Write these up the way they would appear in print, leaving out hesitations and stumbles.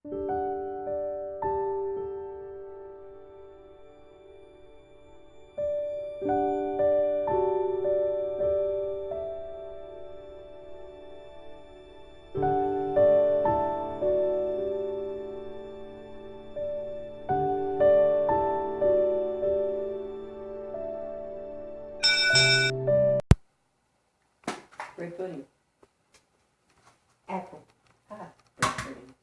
Bread pudding. Apple pie bread pudding.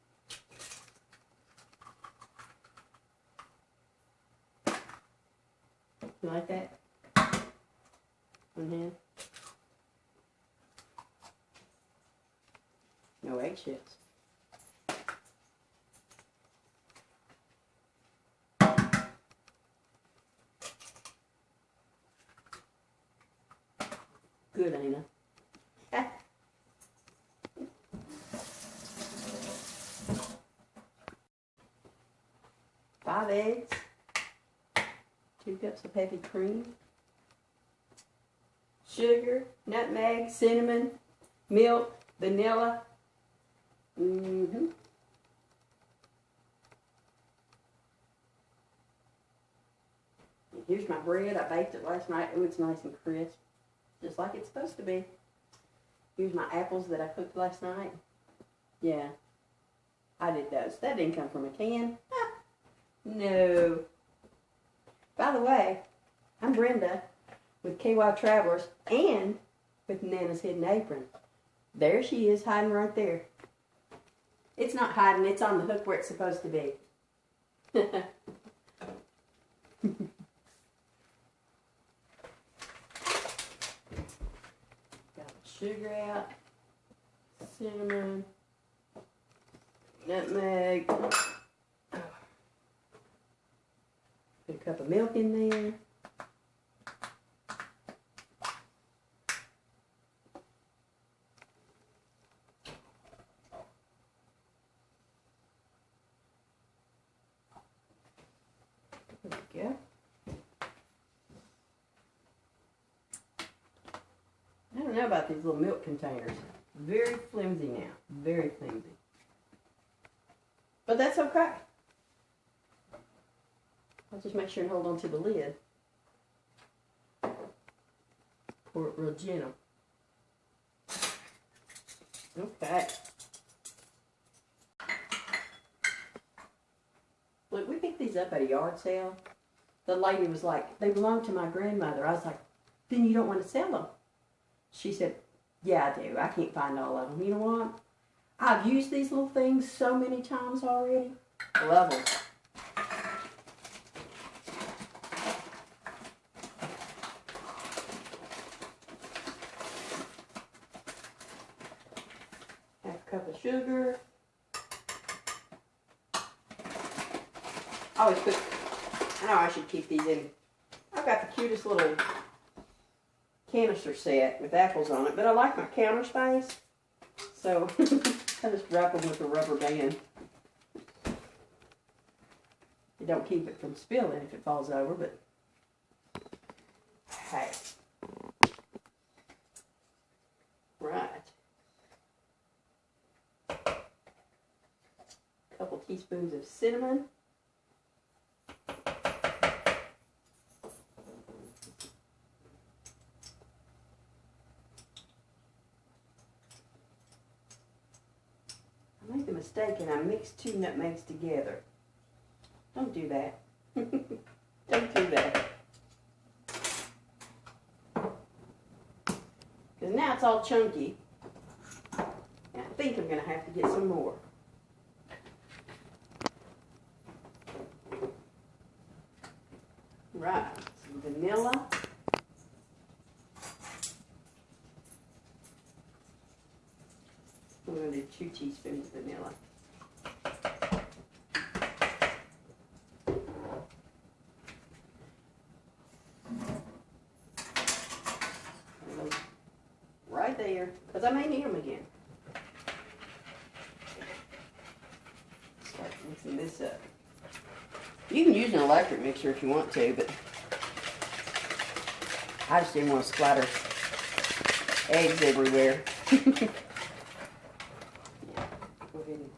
You like that? One hand. No eggshells. Good, ain't it? 5 eggs, 2 cups of heavy cream, sugar, nutmeg, cinnamon, milk, vanilla. Here's my bread. I baked it last night. Oh, it's nice and crisp, just like it's supposed to be. Here's my apples that I cooked last night. Yeah, I did those. That didn't come from a can. No. By the way, I'm Brenda with KY Travelers and with Nana's Hidden Apron. There she is, hiding right there. It's not hiding, it's on the hook where it's supposed to be. Got sugar out, cinnamon, nutmeg. Put a cup of milk in there. There we go. I don't know about these little milk containers. Very flimsy now. Very flimsy. But that's okay. I'll just make sure and hold on to the lid. Pour it real gentle. Okay. Look, we picked these up at a yard sale. The lady was like, they belong to my grandmother. I was like, then you don't want to sell them? She said, yeah, I do. I can't find all of them. You know what? I've used these little things so many times already. Love them. Cup of sugar. I always put, I know I should keep these in. I've got the cutest little canister set with apples on it, but I like my counter space, so I just wrap them with a rubber band. You don't keep it from spilling if it falls over, but hey. Right. Couple teaspoons of cinnamon. I made the mistake and I mixed 2 nutmegs together. Don't do that. Don't do that. Because now it's all chunky. And I think I'm going to have to get some more. Right, some vanilla. We're going to do 2 teaspoons of vanilla. Right there, because I may need them again. Start mixing this up. You can use an electric mixer if you want to, but I just didn't want to splatter eggs everywhere. Yeah, go ahead and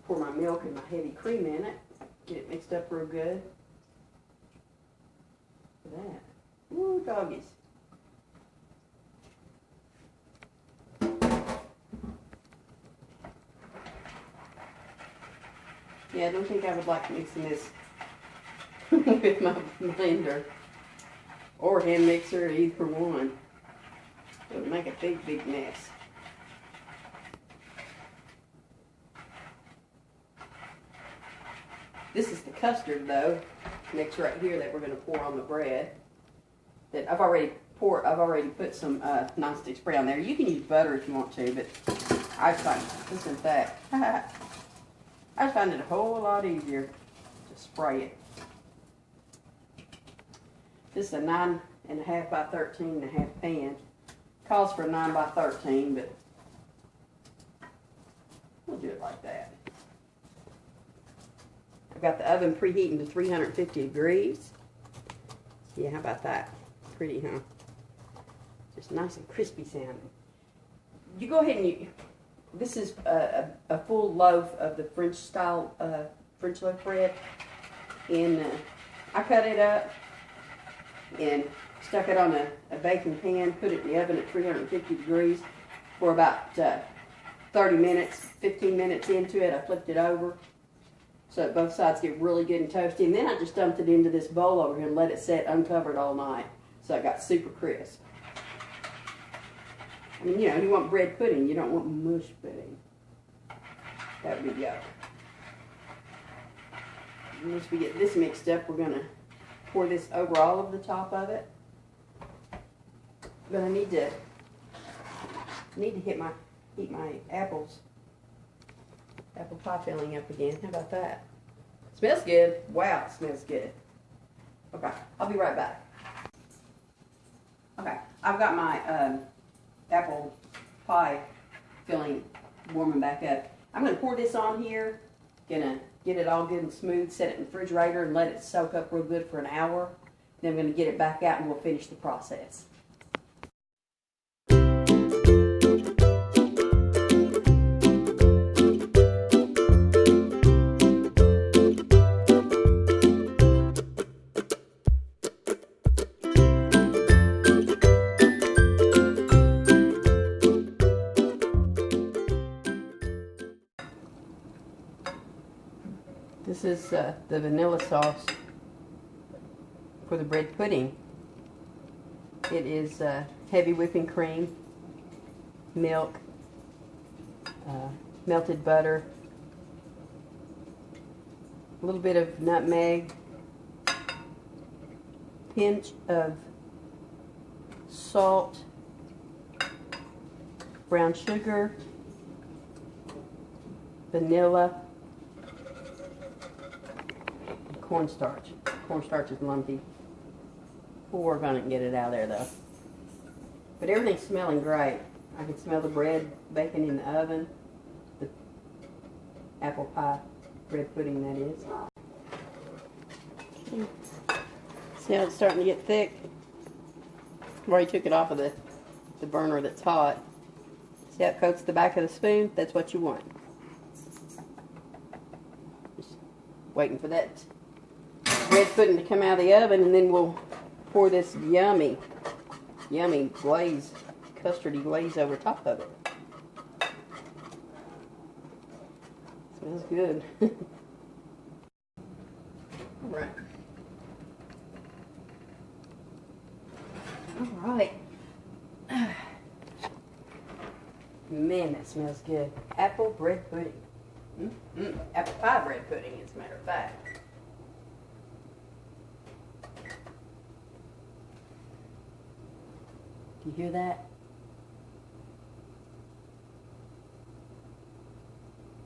pour my milk and my heavy cream in it. Get it mixed up real good. Look at that. Ooh, doggies. Yeah, I don't think I would like mixing this with my blender or hand mixer, either one. It would make a big, big mess. This is the custard, though, mix right here that we're going to pour on the bread. That I've already put some nonstick spray on there. You can use butter if you want to, but I just find this and that. I just find it a whole lot easier to spray it. This is a 9.5 by 13.5 pan. Calls for a 9 by 13, but we'll do it like that. I've got the oven preheating to 350 degrees. Yeah, how about that? Pretty, huh? Just nice and crispy sounding. You go ahead and this is a full loaf of the French style French loaf bread. And I cut it up and stuck it on a baking pan, put it in the oven at 350 degrees for about 30 minutes, 15 minutes into it. I flipped it over so that both sides get really good and toasty. And then I just dumped it into this bowl over here and let it set uncovered all night. So it got super crisp. I mean, you know, you want bread pudding. You don't want mush pudding. That would be yuck. Once we get this mixed up, we're going to pour this over all of the top of it. But I need to heat my apple pie filling up again. How about that? Smells good. Wow, it smells good. Okay, I'll be right back. Okay, I've got my apple pie filling warming back up. I'm going to pour this on here. Gonna get it all good and smooth. Set it in the refrigerator and let it soak up real good for an hour. Then I'm going to get it back out and we'll finish the process. This is the vanilla sauce for the bread pudding. It is heavy whipping cream, milk, melted butter, a little bit of nutmeg, pinch of salt, brown sugar, vanilla, cornstarch. Cornstarch is lumpy. We'll work on it and get it out of there though. But everything's smelling great. I can smell the bread baking in the oven. The apple pie bread pudding, that is. See how it's starting to get thick? I've already took it off of the burner that's hot. See how it coats the back of the spoon? That's what you want. Just waiting for that bread pudding to come out of the oven, and then we'll pour this yummy glaze, custardy glaze over top of it. Smells good. Alright. Alright. Man, that smells good. Apple bread pudding. Apple pie bread pudding, as a matter of fact. You hear that?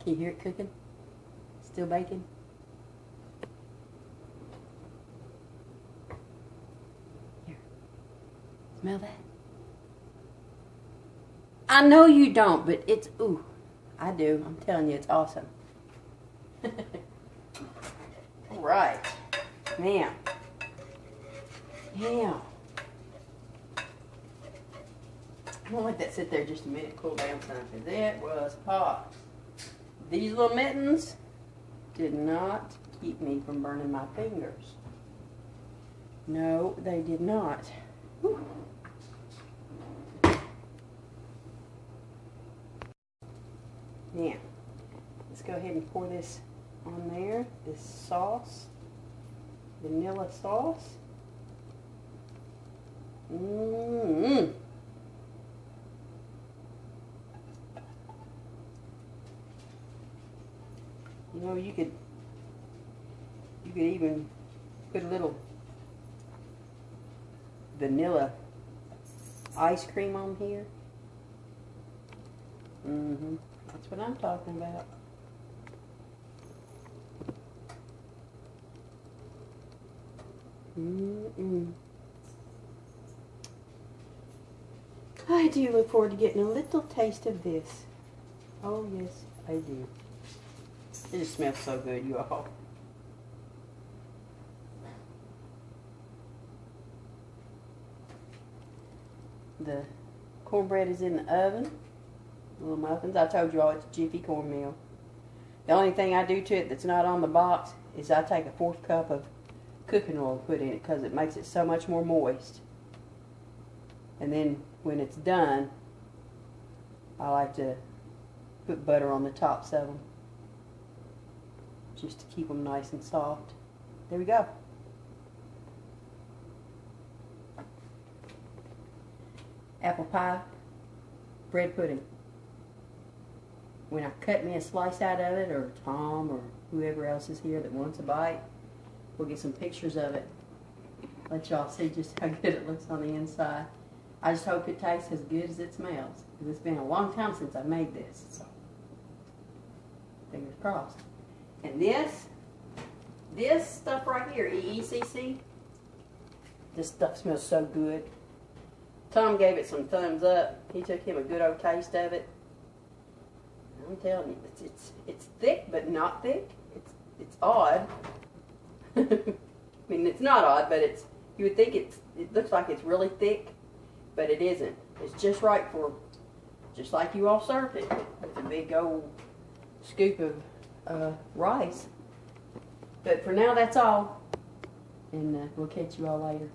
Can you hear it cooking? Still baking? Here. Smell that? I know you don't, but it's, ooh, I do. I'm telling you, it's awesome. All right. Now. Now. I'm going to let that sit there just a minute, cool down some, because it was hot. These little mittens, did not keep me from burning my fingers. No, they did not. Whew. Now, let's go ahead and pour this on there, this sauce, vanilla sauce. Mmm. You know, you could even put a little vanilla ice cream on here. That's what I'm talking about. I do look forward to getting a little taste of this. Oh yes, I do. It just smells so good, you all. The cornbread is in the oven. Little muffins. I told you all it's Jiffy cornmeal. The only thing I do to it that's not on the box is I take a 1/4 cup of cooking oil and put in it because it makes it so much more moist. And then when it's done, I like to put butter on the tops of them just to keep them nice and soft. There we go. Apple pie, bread pudding. When I cut me a slice out of it, or Tom or whoever else is here that wants a bite, we'll get some pictures of it. Let y'all see just how good it looks on the inside. I just hope it tastes as good as it smells, because it's been a long time since I made this, so fingers crossed. And this stuff right here, EECC, this stuff smells so good. Tom gave it some thumbs up. He took him a good old taste of it. I'm telling you, it's thick but not thick. It's odd. I mean, it's not odd, but you would think it looks like it's really thick, but it isn't. It's just right for, just like you all served it, with a big old scoop of rice. But for now, that's all, and we'll catch you all later.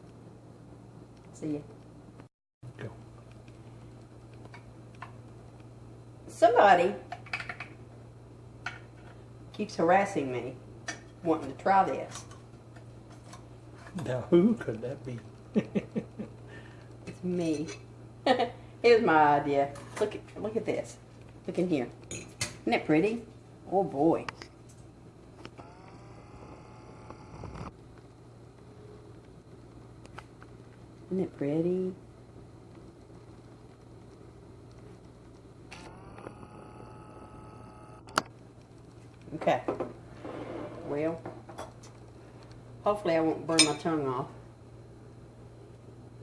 See ya. Go. Somebody keeps harassing me, wanting to try this. Now, who could that be? It's me. It was my idea. Look at this. Look in here. Isn't that pretty? Oh boy. Isn't it pretty? Okay. Well, hopefully I won't burn my tongue off.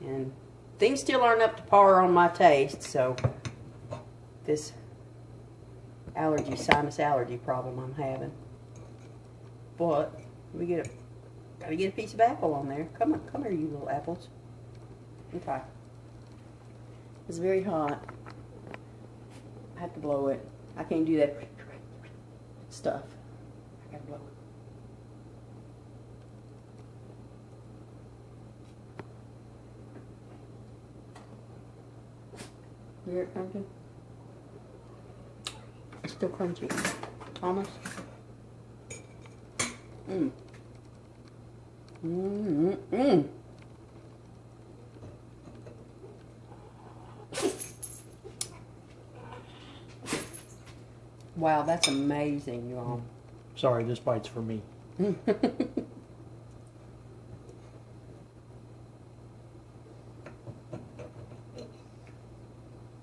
And things still aren't up to par on my taste, so this sinus allergy problem I'm having. But gotta get a piece of apple on there. Come here, you little apples. Okay. It's very hot. I have to blow it. I can't do that stuff. I gotta blow it. You hear it crunching? It's still crunchy. Almost. Wow, that's amazing, you all. Sorry, this bite's for me. Isn't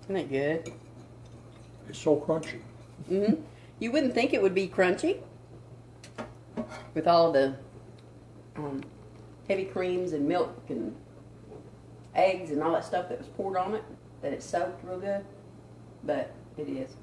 it good? It's so crunchy. You wouldn't think it would be crunchy with all the heavy creams and milk and eggs and all that stuff that was poured on it, that it's soaked real good, but it is.